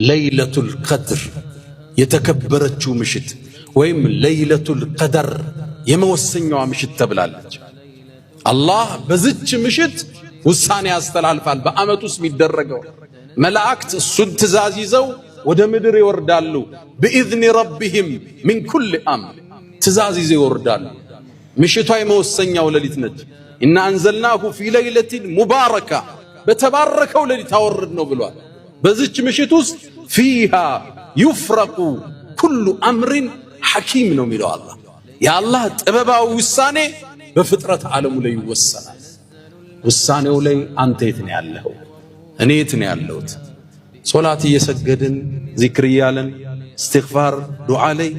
ለይለቱል ቀድር የተከበረችው ምሽት ወይም ለይለቱል ቀደር የመወሰኛዋ ምሽት ተብላለች። አላህ በዚች ምሽት ውሳኔ ያስተላልፋል። በአመት ውስጥ የሚደረገው መላእክት እሱን ትእዛዝ ይዘው ወደ ምድር ይወርዳሉ። بإذن ربهم من كل أمر ትእዛዝ ይዘው ይወርዳሉ። ምሽቷ የመወሰኛው ሌሊት ነች። ኢና አንዘልናሁ ፊ ለይለቲን ሙባረካ በተባረከው ሌሊት አወረድ ነው ብሏል። በዚች ምሽት ውስጥ ፊሃ ዩፍረቁ ኩሉ አምሪን ሐኪም ነው የሚለው አላህ። የአላህ ጥበባዊ ውሳኔ በፍጥረት ዓለሙ ላይ ይወሰናል። ውሳኔው ላይ አንተ የት ነው ያለኸው? እኔ የት ነው ያለሁት? ሶላት እየሰገድን ዚክር እያለን እስትግፋር ዱዓ ላይ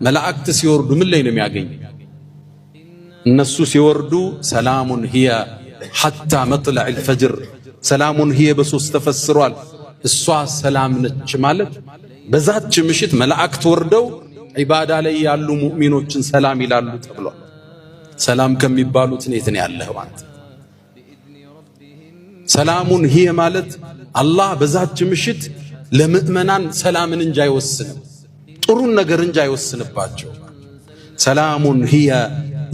መላእክት ሲወርዱ ምን ላይ ነው የሚያገኝ? እነሱ ሲወርዱ ሰላሙን ሂየ ሐታ መጥለዕ አልፈጅር ሰላሙን ሂየ በሶስት ተፈስሯል። እሷ ሰላም ነች ማለት በዛች ምሽት መላእክት ወርደው ዒባዳ ላይ ያሉ ሙእሚኖችን ሰላም ይላሉ ተብሏል። ሰላም ከሚባሉት የት ነው ያለኸው አንተ? ሰላሙን ሂየ ማለት አላህ በዛች ምሽት ለምእመናን ሰላምን እንጂ አይወስንም፣ ጥሩን ነገር እንጂ አይወስንባቸው። ሰላሙን ሂየ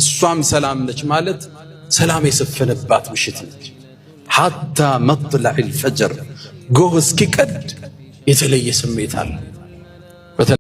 እሷም ሰላም ነች ማለት ሰላም የሰፈነባት ምሽት ነች። ሐታ መጥለዕ አልፈጅር ጎህ እስኪቀድ የተለየ ስሜት አለ።